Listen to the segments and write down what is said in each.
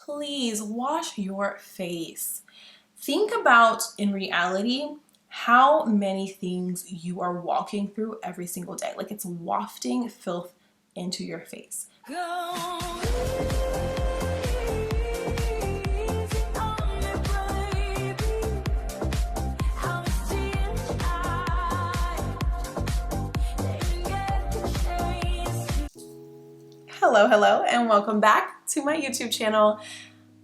please wash your face. Think about, in reality, how many things you are walking through every single day. Like, it's wafting filth into your face. Hello, and welcome back to my YouTube channel.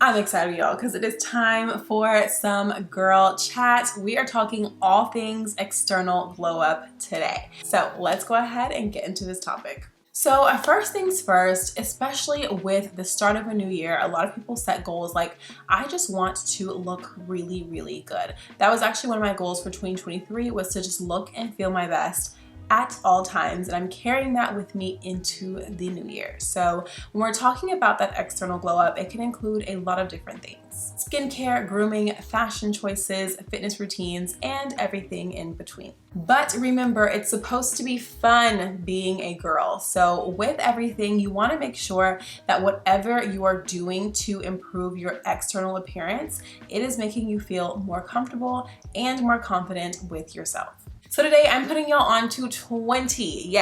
I'm excited, y'all, because it is time for some girl chat. We are talking all things external glow up today. So let's go ahead and get into this topic. So first things first, especially with the start of a new year, a lot of people set goals like, I just want to look really, really good. That was actually one of my goals for 2023, was to just look and feel my best at all times, and I'm carrying that with me into the new year. So when we're talking about that external glow up, it can include a lot of different things: skincare, grooming, fashion choices, fitness routines, and everything in between. But remember, it's supposed to be fun being a girl. So with everything, you want to make sure that whatever you are doing to improve your external appearance, it is making you feel more comfortable and more confident with yourself. So today I'm putting y'all on to 20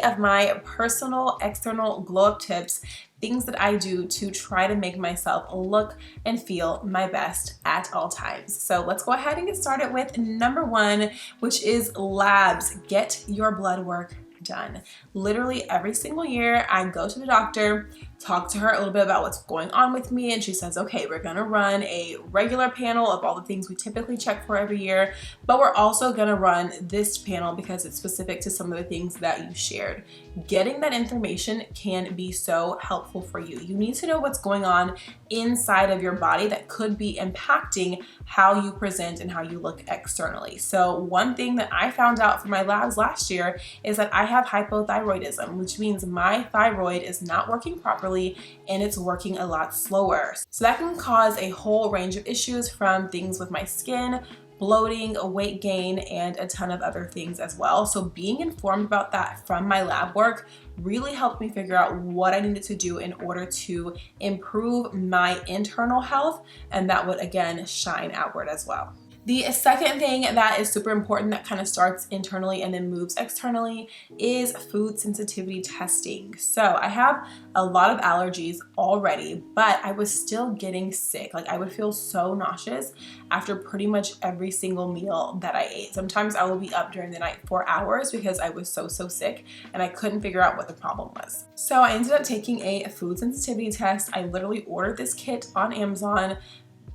of my personal external glow up tips, things that I do to try to make myself look and feel my best at all times. So let's go ahead and get started with number one, which is labs. Get your blood work done. Literally every single year I go to the doctor, talk to her a little bit about what's going on with me, and she says, okay, we're gonna run a regular panel of all the things we typically check for every year, but we're also gonna run this panel because it's specific to some of the things that you shared. Getting that information can be so helpful for you. You need to know what's going on inside of your body that could be impacting how you present and how you look externally. So one thing that I found out from my labs last year is that I have hypothyroidism, which means my thyroid is not working properly and it's working a lot slower. So that can cause a whole range of issues, from things with my skin, bloating, weight gain, and a ton of other things as well. So being informed about that from my lab work really helped me figure out what I needed to do in order to improve my internal health, and that would again shine outward as well. The second thing that is super important that kind of starts internally and then moves externally is food sensitivity testing. So I have a lot of allergies already, but I was still getting sick. Like, I would feel so nauseous after pretty much every single meal that I ate. Sometimes I will be up during the night for hours because I was so sick and I couldn't figure out what the problem was. So I ended up taking a food sensitivity test. I literally ordered this kit on Amazon,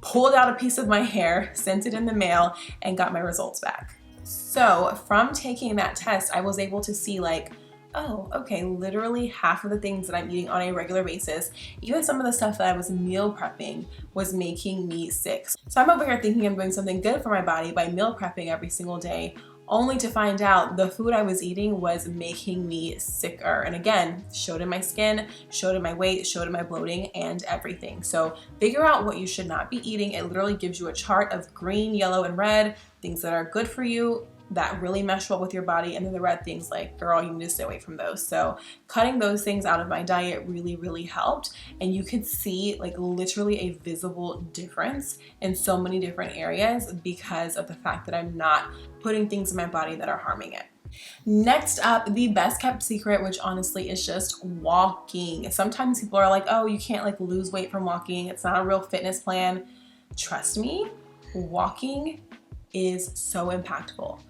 pulled out a piece of my hair, sent it in the mail, and got my results back. So from taking that test, I was able to see like, oh, okay, literally half of the things that I'm eating on a regular basis, even some of the stuff that I was meal prepping, was making me sick. So I'm over here thinking I'm doing something good for my body by meal prepping every single day, only to find out the food I was eating was making me sicker. And again, showed in my skin, showed in my weight, showed in my bloating, and everything. So figure out what you should not be eating. It literally gives you a chart of green, yellow, and red, things that are good for you, that really mesh well with your body, and then the red things, like, girl, you need to stay away from those. So cutting those things out of my diet really helped, and you could see like literally a visible difference in so many different areas because of the fact that I'm not putting things in my body that are harming it. Next up, the best kept secret, which honestly is just walking. Sometimes people are like, oh, you can't like lose weight from walking, it's not a real fitness plan. Trust me, walking is so impactful.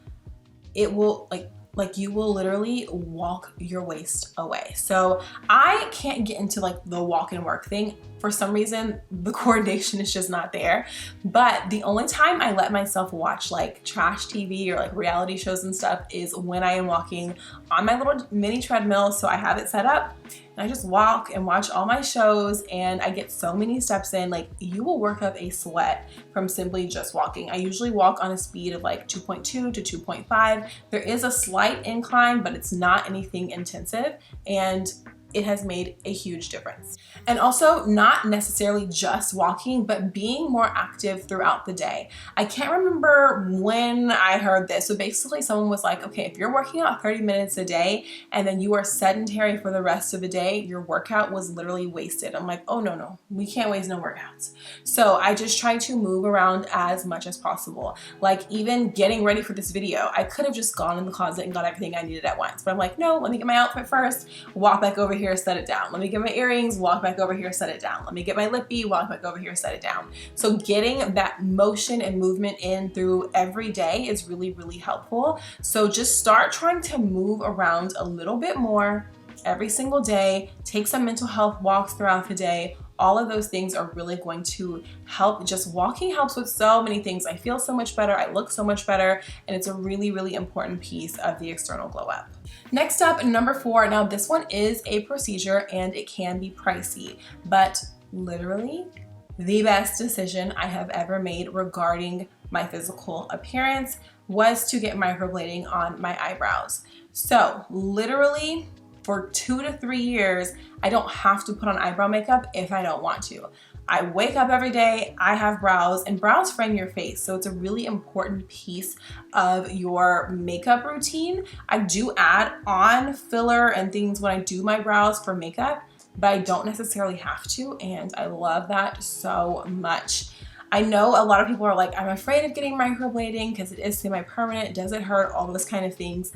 It will like you will literally walk your waist away. So I can't get into like the walk and work thing. For some reason, the coordination is just not there. But the only time I let myself watch like trash TV or like reality shows and stuff is when I am walking on my little mini treadmill. So I have it set up and I just walk and watch all my shows, and I get so many steps in. Like, you will work up a sweat from simply just walking. I usually walk on a speed of like 2.2 to 2.5. There is a slight incline, but it's not anything intensive. And it has made a huge difference. And also not necessarily just walking, but being more active throughout the day. I can't remember when I heard this. So basically someone was like, okay, if you're working out 30 minutes a day and then you are sedentary for the rest of the day, your workout was literally wasted. I'm like, oh no, we can't waste no workouts. So I just try to move around as much as possible. Like even getting ready for this video, I could have just gone in the closet and got everything I needed at once. But I'm like, no, let me get my outfit first, walk back over here, set it down. Let me get my earrings, walk back over here, set it down. Let me get my lippy, walk back over here, set it down. So getting that motion and movement in through every day is really, really helpful. So just start trying to move around a little bit more every single day. Take some mental health walks throughout the day. All of those things are really going to help. Just walking helps with so many things. I feel so much better, I look so much better, and it's a really, really important piece of the external glow up. Next up, number 4. Now this one is a procedure and it can be pricey, but literally the best decision I have ever made regarding my physical appearance was to get microblading on my eyebrows. So literally for 2 to 3 years, I don't have to put on eyebrow makeup if I don't want to. I wake up every day, I have brows, and brows frame your face. So it's a really important piece of your makeup routine. I do add on filler and things when I do my brows for makeup, but I don't necessarily have to, and I love that so much. I know a lot of people are like, I'm afraid of getting microblading because it is semi-permanent, does it hurt, all those kind of things.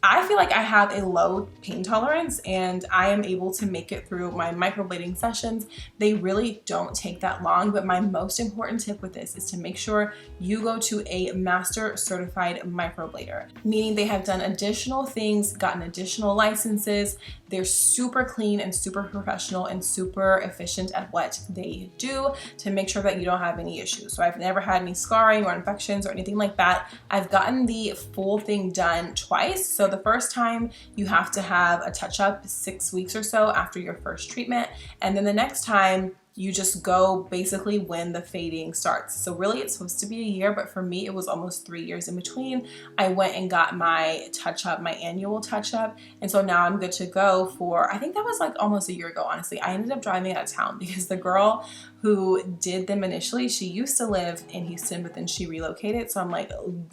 I feel like I have a low pain tolerance and I am able to make it through my microblading sessions. They really don't take that long, but my most important tip with this is to make sure you go to a master certified microblader, meaning they have done additional things, gotten additional licenses. They're super clean and super professional and super efficient at what they do to make sure that you don't have any issues. So I've never had any scarring or infections or anything like that. I've gotten the full thing done twice. So the first time you have to have a touch-up 6 weeks or so after your first treatment, and then the next time you just go basically when the fading starts. So really it's supposed to be a year, but for me it was almost 3 years in between. I went and got my touch-up, my annual touch-up, and so now I'm good to go for, I think that was like almost a year ago, honestly. I ended up driving out of town because the girl who did them initially, she used to live in Houston, but then she relocated. So I'm like,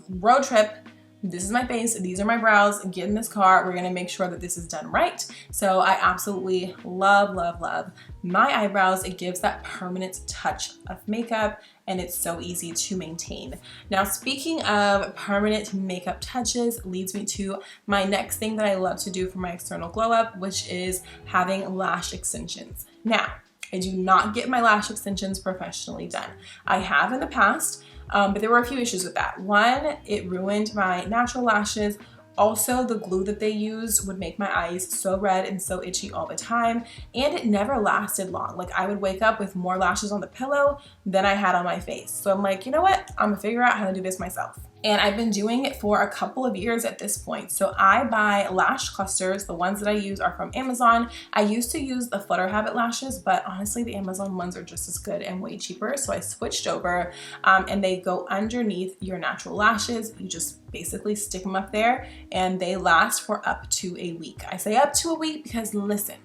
road trip, this is my face, these are my brows, get in this car, we're gonna make sure that this is done right. So I absolutely love, love, love my eyebrows. It gives that permanent touch of makeup and it's so easy to maintain. Now, speaking of permanent makeup touches leads me to my next thing that I love to do for my external glow up, which is having lash extensions. Now, I do not get my lash extensions professionally done. I have in the past, but there were a few issues with that. One, it ruined my natural lashes. Also, the glue that they used would make my eyes so red and so itchy all the time, and it never lasted long. Like I would wake up with more lashes on the pillow than I had on my face. So I'm like, you know what? I'm gonna figure out how to do this myself. And I've been doing it for a couple of years at this point. So I buy lash clusters. The ones that I use are from Amazon. I used to use the Flutter Habit lashes, but honestly, the Amazon ones are just as good and way cheaper. So I switched over and they go underneath your natural lashes. You just basically stick them up there and they last for up to a week. I say up to a week because listen,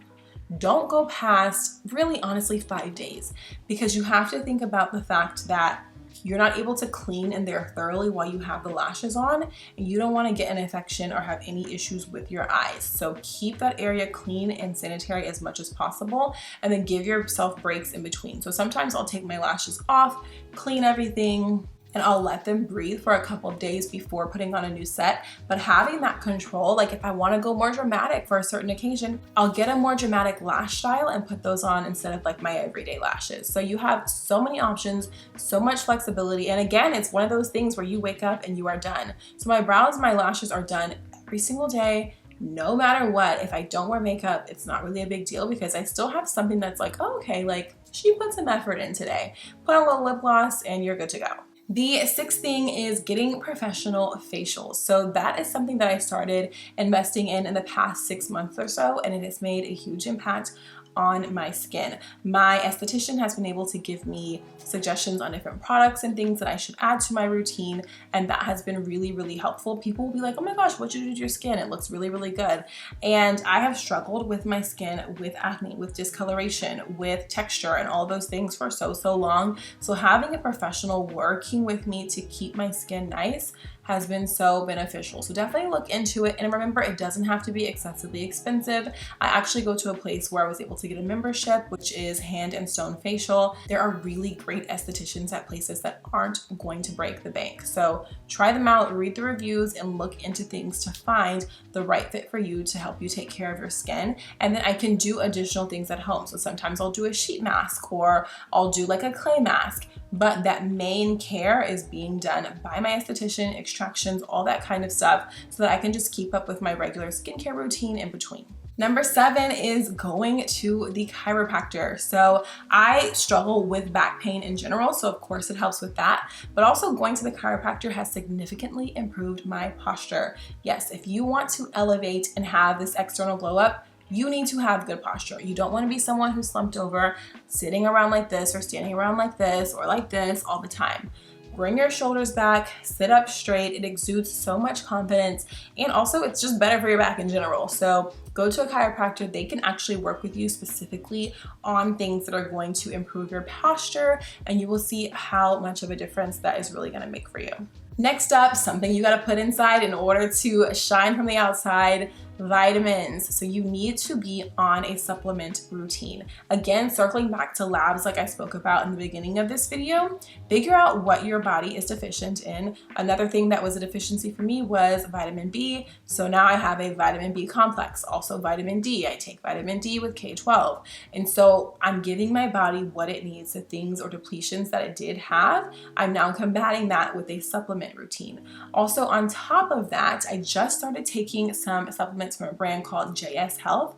don't go past really honestly 5 days, because you have to think about the fact that you're not able to clean in there thoroughly while you have the lashes on, and you don't want to get an infection or have any issues with your eyes. So keep that area clean and sanitary as much as possible, and then give yourself breaks in between. So sometimes I'll take my lashes off, clean everything, and I'll let them breathe for a couple of days before putting on a new set. But having that control, like if I want to go more dramatic for a certain occasion, I'll get a more dramatic lash style and put those on instead of like my everyday lashes. So you have so many options, so much flexibility. And again, it's one of those things where you wake up and you are done. So my brows, my lashes are done every single day. No matter what. If I don't wear makeup, it's not really a big deal because I still have something that's like, oh, okay, like she put some effort in today. Put on a little lip gloss and you're good to go. The sixth thing is getting professional facials. So that is something that I started investing in the past 6 months or so, and it has made a huge impact on my skin. My esthetician has been able to give me suggestions on different products and things that I should add to my routine, and that has been really, really helpful. People will be like, oh my gosh, what did you do to your skin? It looks really, really good. And I have struggled with my skin with acne, with discoloration, with texture, and all those things for so long. So having a professional working with me to keep my skin nice has been so beneficial. So definitely look into it. And remember, it doesn't have to be excessively expensive. I actually go to a place where I was able to get a membership, which is Hand and Stone Facial. There are really great estheticians at places that aren't going to break the bank. So try them out, read the reviews, and look into things to find the right fit for you to help you take care of your skin. And then I can do additional things at home. So sometimes I'll do a sheet mask, or I'll do like a clay mask. But that main care is being done by my esthetician, extractions, all that kind of stuff, so that I can just keep up with my regular skincare routine in between. Number 7 is going to the chiropractor. So I struggle with back pain in general, so of course it helps with that, but also going to the chiropractor has significantly improved my posture. Yes, if you want to elevate and have this external glow up, you need to have good posture. You don't want to be someone who's slumped over, sitting around like this or standing around like this or like this all the time. Bring your shoulders back, sit up straight. It exudes so much confidence, and also it's just better for your back in general. So go to a chiropractor. They can actually work with you specifically on things that are going to improve your posture, and you will see how much of a difference that is really going to make for you. Next up, something you got to put inside in order to shine from the outside: vitamins. So you need to be on a supplement routine. Again, circling back to labs like I spoke about in the beginning of this video, figure out what your body is deficient in. Another thing that was a deficiency for me was vitamin B. So now I have a vitamin B complex, also vitamin D. I take vitamin D with K12. And so I'm giving my body what it needs. The things or depletions that it did have, I'm now combating that with a supplement routine. Also, on top of that, I just started taking some supplements from a brand called JS Health.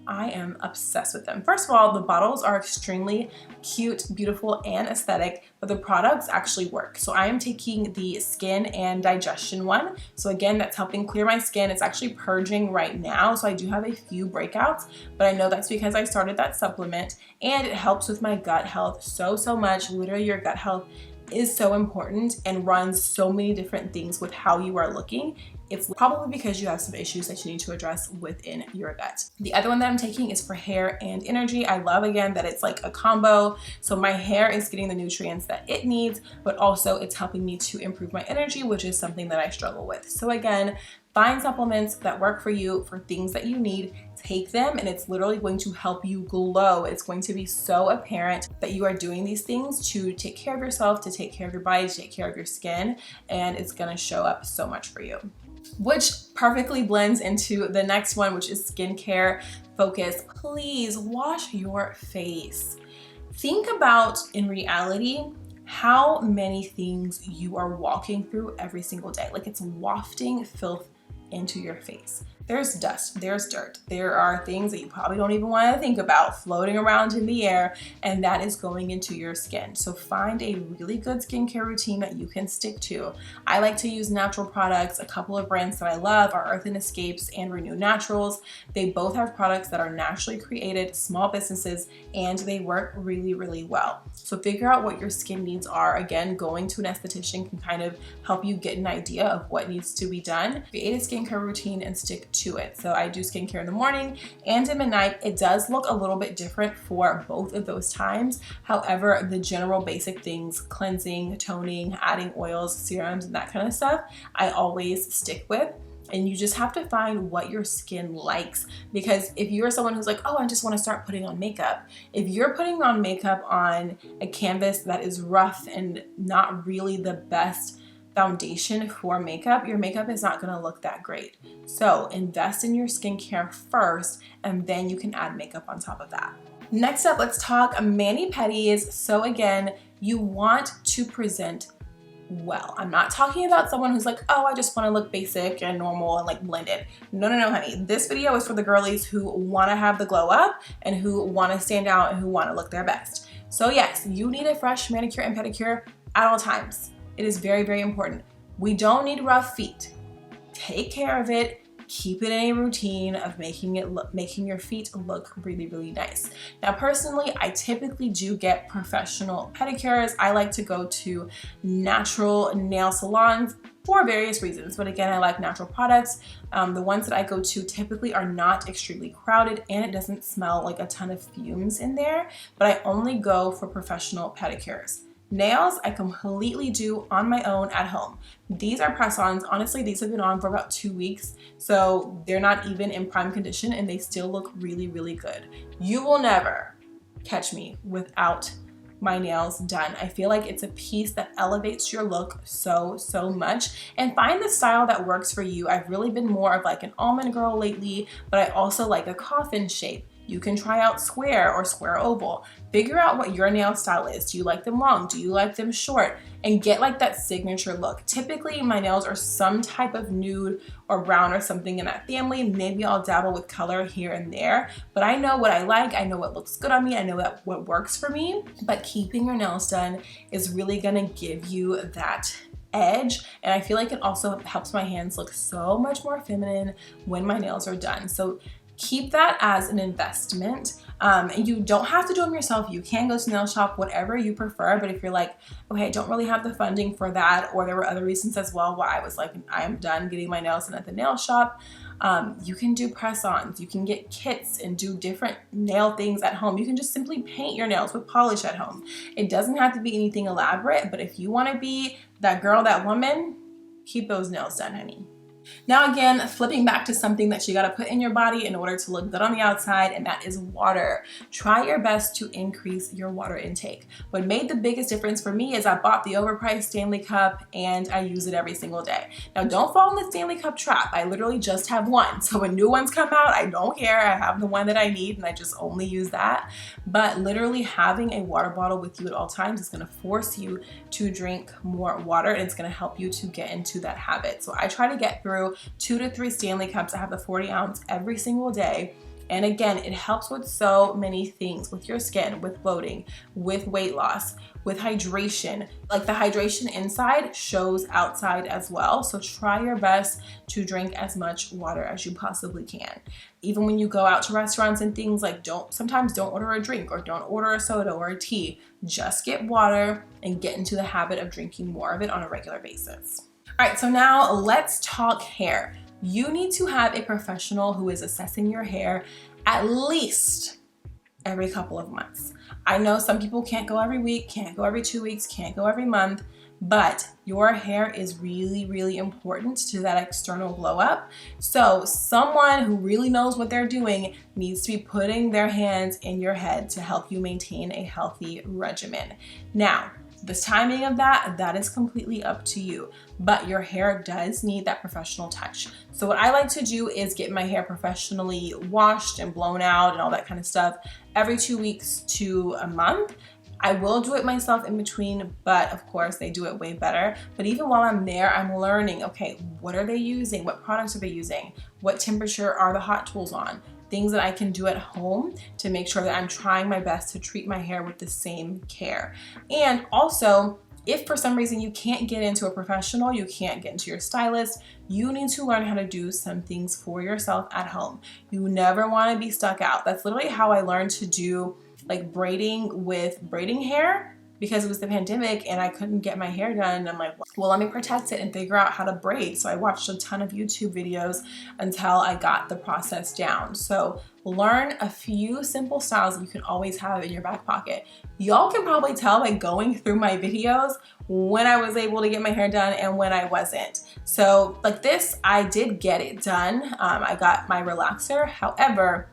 I am obsessed with them. First of all, the bottles are extremely cute, beautiful, and aesthetic, but the products actually work. So I am taking the skin and digestion one. So again, that's helping clear my skin. It's actually purging right now. So I do have a few breakouts, but I know that's because I started that supplement, and it helps with my gut health so much. Literally, your gut health is so important and runs so many different things with how you are looking. It's probably because you have some issues that you need to address within your gut. The other one that I'm taking is for hair and energy. I love, again, that it's like a combo. So my hair is getting the nutrients that it needs, but also it's helping me to improve my energy, which is something that I struggle with. So again, find supplements that work for you for things that you need, take them, and it's literally going to help you glow. It's going to be so apparent that you are doing these things to take care of yourself, to take care of your body, to take care of your skin, and it's gonna show up so much for you. Which perfectly blends into the next one, which is skincare focus. Please wash your face. Think about, in reality, how many things you are walking through every single day. Like, it's wafting filth into your face. There's dust, there's dirt, there are things that you probably don't even want to think about floating around in the air, and that is going into your skin. So find a really good skincare routine that you can stick to. I like to use natural products. A couple of brands that I love are Earth and Escapes and Renew Naturals. They both have products that are naturally created, small businesses, and they work really well. So figure out what your skin needs are. Again, going to an esthetician can kind of help you get an idea of what needs to be done. Create a skincare routine and stick to it. So I do skincare in the morning and in the night. It does look a little bit different for both of those times. However, the general basic things, cleansing, toning, adding oils, serums, and that kind of stuff, I always stick with. And you just have to find what your skin likes, because if you're someone who's like, oh, I just want to start putting on makeup, if you're putting on makeup on a canvas that is rough and not really the best foundation for makeup, your makeup is not going to look that great. So invest in your skincare first, and then you can add makeup on top of that. Next up, let's talk mani-pedis. So again, you want to present well. I'm not talking about someone who's like, oh, I just want to look basic and normal and like blended. No, honey. This video is for the girlies who want to have the glow up and who want to stand out and who want to look their best. So yes, you need a fresh manicure and pedicure at all times. It is very important. We don't need rough feet. Take care of it. keep it in a routine of making your feet look really, really nice. Now, personally, I typically do get professional pedicures. I like to go to natural nail salons for various reasons, but again, I like natural products. The ones that I go to typically are not extremely crowded and it doesn't smell like a ton of fumes in there, but I only go for professional pedicures. Nails, I completely do on my own at home. These are press-ons. Honestly, these have been on for about 2 weeks, so they're not even in prime condition and they still look really, really good. You will never catch me without my nails done. I feel like it's a piece that elevates your look so much, and find the style that works for you. I've really been more of like an almond girl lately, but I also like a coffin shape. You can try out square or square oval. Figure out what your nail style is. Do you like them long? Do you like them short? And get like that signature look. Typically my nails are some type of nude or brown or something in that family. Maybe I'll dabble with color here and there, but I know what I like. I know what looks good on me. I know what works for me. But keeping your nails done is really gonna give you that edge, and I feel like it also helps my hands look so much more feminine when my nails are done. So keep that as an investment. And you don't have to do them yourself. You can go to nail shop, whatever you prefer. But if you're like, okay, I don't really have the funding for that, or there were other reasons as well why I was like, I'm done getting my nails done at the nail shop, you can do press-ons. You can get kits and do different nail things at home. You can just simply paint your nails with polish at home. It doesn't have to be anything elaborate, but if you want to be that girl, that woman, keep those nails done, honey. Now again, flipping back to something that you gotta put in your body in order to look good on the outside, and that is water. Try your best to increase your water intake. What made the biggest difference for me is I bought the overpriced Stanley Cup and I use it every single day. Now don't fall in the Stanley Cup trap. I literally just have one. So when new ones come out, I don't care. I have the one that I need and I just only use that. But literally having a water bottle with you at all times is gonna force you to drink more water, and it's gonna help you to get into that habit. So I try to get through 2 to 3 Stanley Cups. I have the 40 ounce every single day. And again, it helps with so many things, with your skin, with bloating, with weight loss, with hydration. Like the hydration inside shows outside as well. So try your best to drink as much water as you possibly can. Even when you go out to restaurants and things, like sometimes don't order a drink or don't order a soda or a tea. Just get water and get into the habit of drinking more of it on a regular basis. All right, so now let's talk hair. You need to have a professional who is assessing your hair at least every couple of months. I know some people can't go every week, can't go every 2 weeks, can't go every month, but your hair is really, really important to that external glow up. So someone who really knows what they're doing needs to be putting their hands in your head to help you maintain a healthy regimen. Now, the timing of that is completely up to you, but your hair does need that professional touch. So what I like to do is get my hair professionally washed and blown out and all that kind of stuff every 2 weeks to a month. I will do it myself in between, but of course they do it way better. But even while I'm there, I'm learning, okay, what are they using? What products are they using? What temperature are the hot tools on? Things that I can do at home to make sure that I'm trying my best to treat my hair with the same care. And also, if for some reason you can't get into a professional, you can't get into your stylist, you need to learn how to do some things for yourself at home. You never want to be stuck out. That's literally how I learned to do like braiding with braiding hair, because it was the pandemic and I couldn't get my hair done. And I'm like, well, let me protect it and figure out how to braid. So I watched a ton of YouTube videos until I got the process down. So learn a few simple styles that you can always have in your back pocket. Y'all can probably tell by going through my videos when I was able to get my hair done and when I wasn't. So like this, I did get it done. I got my relaxer. However,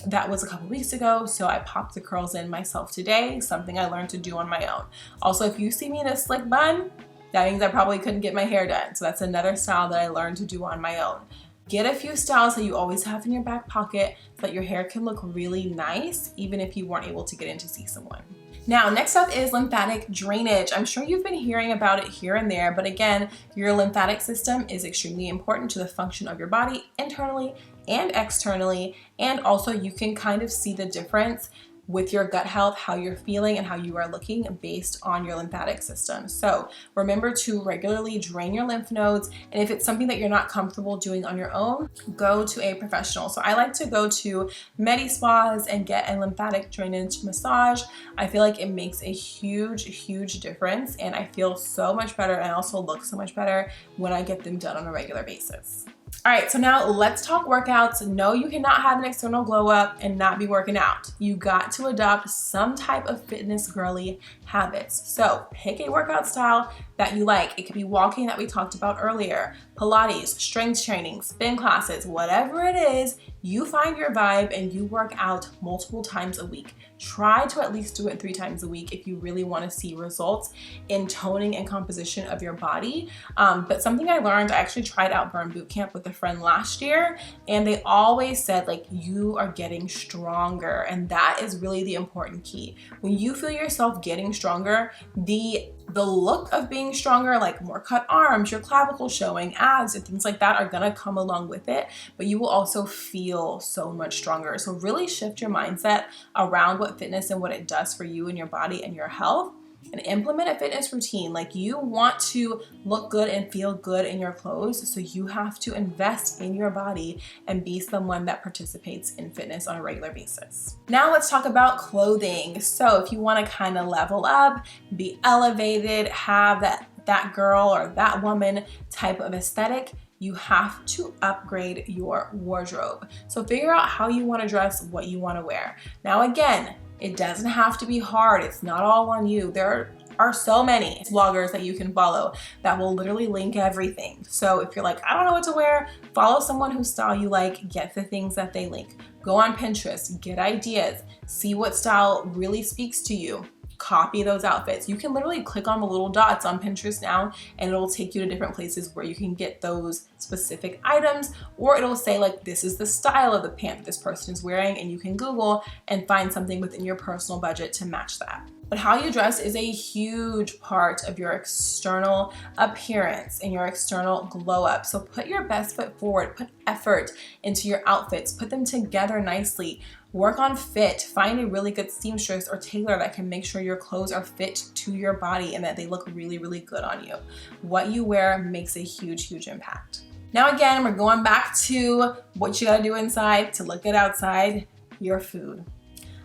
that was a couple weeks ago, so I popped the curls in myself today, something I learned to do on my own. Also, if you see me in a slick bun, that means I probably couldn't get my hair done. So that's another style that I learned to do on my own. Get a few styles that you always have in your back pocket so that your hair can look really nice, even if you weren't able to get in to see someone. Now, next up is lymphatic drainage. I'm sure you've been hearing about it here and there, but again, your lymphatic system is extremely important to the function of your body internally and externally, and also you can kind of see the difference with your gut health, how you're feeling and how you are looking based on your lymphatic system. So remember to regularly drain your lymph nodes, and if it's something that you're not comfortable doing on your own, go to a professional. So I like to go to Medi spas and get a lymphatic drainage massage. I feel like it makes a huge difference, and I feel so much better, and I also look so much better when I get them done on a regular basis. All right, so now let's talk workouts. No, you cannot have an external glow up and not be working out. You got to adopt some type of fitness girly habits. So pick a workout style that you like. It could be walking that we talked about earlier, Pilates, strength training, spin classes, whatever it is, you find your vibe and you work out multiple times a week. Try to at least do it 3 times a week if you really want to see results in toning and composition of your body. But something I learned, I actually tried out Burn Bootcamp with a friend last year, and they always said like you are getting stronger, and that is really the important key. When you feel yourself getting stronger, the look of being stronger, like more cut arms, your clavicle showing, abs, and things like that are gonna come along with it, but you will also feel so much stronger. So really shift your mindset around what fitness and what it does for you and your body and your health, and implement a fitness routine. Like, you want to look good and feel good in your clothes, so you have to invest in your body and be someone that participates in fitness on a regular basis. Now let's talk about clothing. So if you want to kind of level up, be elevated, have that girl or that woman type of aesthetic, you have to upgrade your wardrobe. So figure out how you want to dress, what you want to wear. Now again, it doesn't have to be hard. It's not all on you. There are so many bloggers that you can follow that will literally link everything. So if you're like, I don't know what to wear, follow someone whose style you like, get the things that they link. Go on Pinterest, get ideas, see what style really speaks to you. Copy those outfits. You can literally click on the little dots on Pinterest now, and it'll take you to different places where you can get those specific items, or it'll say like, this is the style of the pant this person is wearing, and you can Google and find something within your personal budget to match that. But how you dress is a huge part of your external appearance and your external glow up. So put your best foot forward, put effort into your outfits, put them together nicely. Work on fit. Find a really good seamstress or tailor that can make sure your clothes are fit to your body and that they look really good on you. What you wear makes a huge impact. Now again, we're going back to what you gotta do inside to look good outside, your food.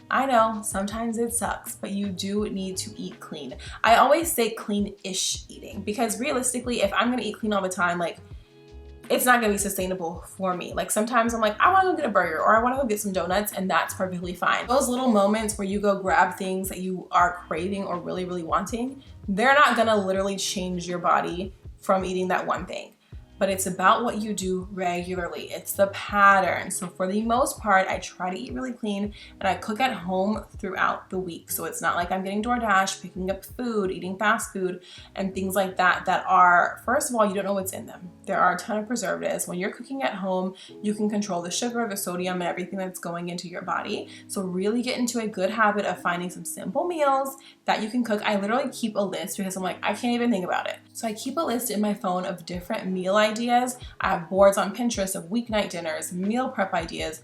I know sometimes it sucks, but you do need to eat clean. I always say clean-ish eating, because realistically, if I'm gonna eat clean all the time, like, it's not gonna be sustainable for me. Like, sometimes I'm like, I wanna go get a burger or I wanna go get some donuts, and that's perfectly fine. Those little moments where you go grab things that you are craving or really wanting, they're not gonna literally change your body from eating that one thing. But it's about what you do regularly. It's the pattern. So for the most part, I try to eat really clean, and I cook at home throughout the week. So it's not like I'm getting DoorDash, picking up food, eating fast food, and things like that are, first of all, you don't know what's in them. There are a ton of preservatives. When you're cooking at home, you can control the sugar, the sodium, and everything that's going into your body. So really get into a good habit of finding some simple meals that you can cook. I literally keep a list because I'm like, I can't even think about it. So I keep a list in my phone of different meal ideas. I have boards on Pinterest of weeknight dinners, meal prep ideas.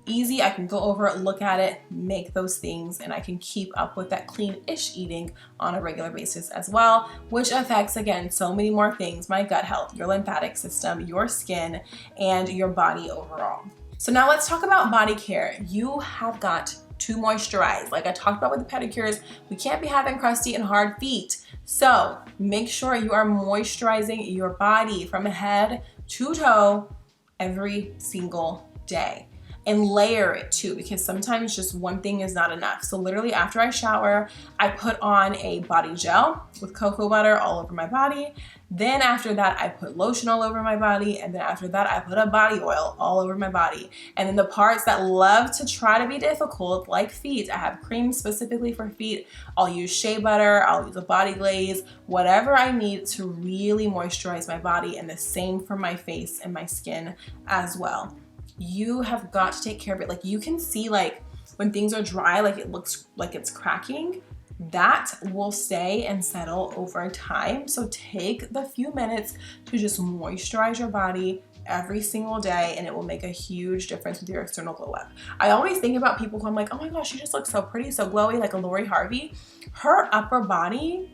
Easy, I can go over it, look at it, make those things, and I can keep up with that clean-ish eating on a regular basis as well, which affects, again, so many more things: my gut health, your lymphatic system, your skin, and your body overall. So now let's talk about body care. You have got to moisturize. Like I talked about with the pedicures, we can't be having crusty and hard feet. So make sure you are moisturizing your body from head to toe every single day. And layer it too, because sometimes just one thing is not enough. So literally after I shower, I put on a body gel with cocoa butter all over my body. Then after that, I put lotion all over my body. And then after that, I put a body oil all over my body. And then the parts that love to try to be difficult, like feet, I have cream specifically for feet. I'll use shea butter, I'll use a body glaze, whatever I need to really moisturize my body, and the same for my face and my skin as well. You have got to take care of it. Like, you can see, like, when things are dry, like it looks like it's cracking, that will stay and settle over time. So take the few minutes to just moisturize your body every single day, and it will make a huge difference with your external glow up. I always think about people who I'm like, oh my gosh, she just looks so pretty, so glowy, like a Lori Harvey. Her upper body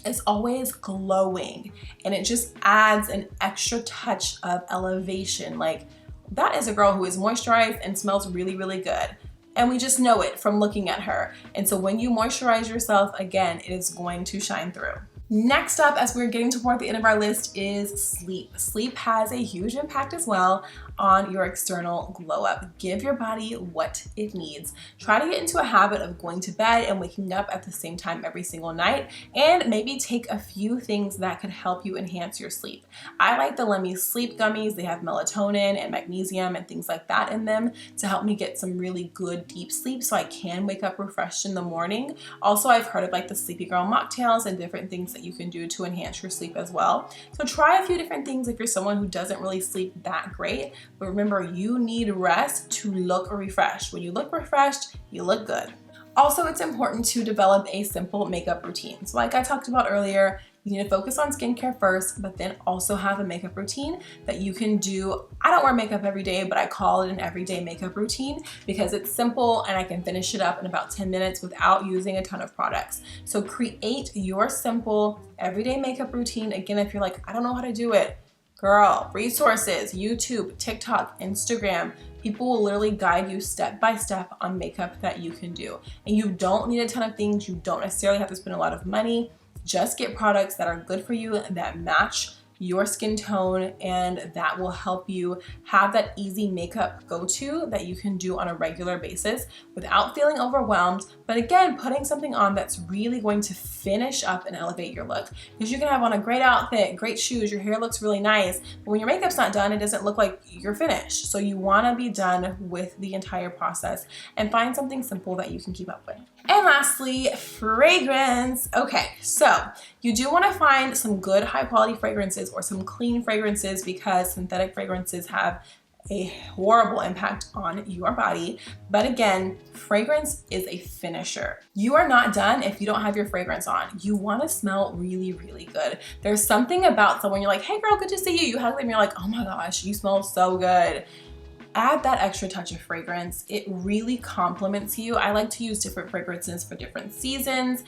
is always glowing, and it just adds an extra touch of elevation. Like, that is a girl who is moisturized and smells really, really good. And we just know it from looking at her. And so when you moisturize yourself, again, it is going to shine through. Next up, as we're getting toward the end of our list, is sleep. Sleep has a huge impact as well on your external glow up. Give your body what it needs. Try to get into a habit of going to bed and waking up at the same time every single night, and maybe take a few things that could help you enhance your sleep. I like the Lymph sleep gummies. They have melatonin and magnesium and things like that in them to help me get some really good deep sleep so I can wake up refreshed in the morning. Also, I've heard of like the Sleepy Girl mocktails and different things that you can do to enhance your sleep as well. So try a few different things if you're someone who doesn't really sleep that great. But remember, you need rest to look refreshed. When you look refreshed, you look good. Also, it's important to develop a simple makeup routine. So like I talked about earlier, you need to focus on skincare first, but then also have a makeup routine that you can do. I don't wear makeup every day, but I call it an everyday makeup routine because it's simple and I can finish it up in about 10 minutes without using a ton of products. So create your simple everyday makeup routine. Again, if you're like, I don't know how to do it, girl, resources, YouTube, TikTok, Instagram, people will literally guide you step by step on makeup that you can do. And you don't need a ton of things. You don't necessarily have to spend a lot of money. Just get products that are good for you, that match your skin tone, and that will help you have that easy makeup go-to that you can do on a regular basis without feeling overwhelmed. But again, putting something on that's really going to finish up and elevate your look. Because you can have on a great outfit, great shoes, your hair looks really nice, but when your makeup's not done, it doesn't look like you're finished. So you want to be done with the entire process and find something simple that you can keep up with. And lastly, fragrance. Okay, so you do want to find some good high quality fragrances or some clean fragrances because synthetic fragrances have a horrible impact on your body. But again, fragrance is a finisher. You are not done if you don't have your fragrance on. You want to smell really, really good. There's something about someone you're like, hey girl, good to see you. You hug them, you're like, oh my gosh, you smell so good. Add that extra touch of fragrance. It really compliments you. I like to use different fragrances for different seasons.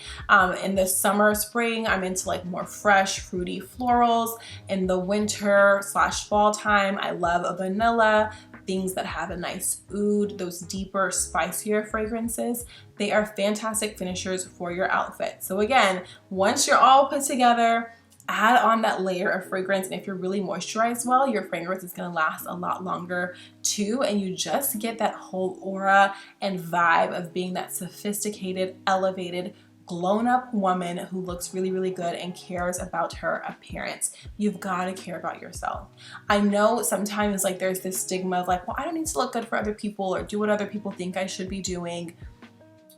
In the summer, spring, I'm into like more fresh, fruity florals. In the winter / fall time, I love a vanilla, things that have a nice oud, those deeper, spicier fragrances. They are fantastic finishers for your outfit. So again, once you're all put together, add on that layer of fragrance, and if you're really moisturized well, your fragrance is going to last a lot longer too, and you just get that whole aura and vibe of being that sophisticated, elevated, grown up woman who looks really, really good and cares about her appearance. You've got to care about yourself. I know sometimes like there's this stigma of like, well, I don't need to look good for other people or do what other people think I should be doing.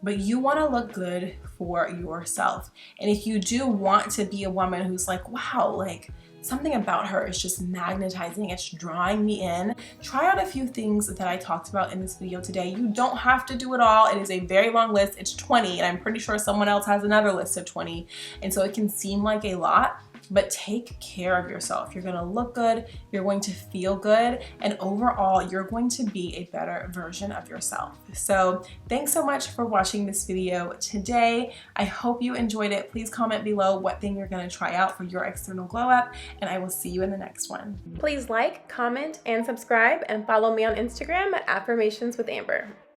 But you want to look good for yourself. And if you do want to be a woman who's like, wow, like something about her is just magnetizing, it's drawing me in, try out a few things that I talked about in this video today. You don't have to do it all. It is a very long list. It's 20, and I'm pretty sure someone else has another list of 20. And so it can seem like a lot, but take care of yourself. You're gonna look good, you're going to feel good, and overall, you're going to be a better version of yourself. So thanks so much for watching this video today. I hope you enjoyed it. Please comment below what thing you're gonna try out for your external glow up, and I will see you in the next one. Please like, comment, and subscribe, and follow me on Instagram at Affirmations with Amber.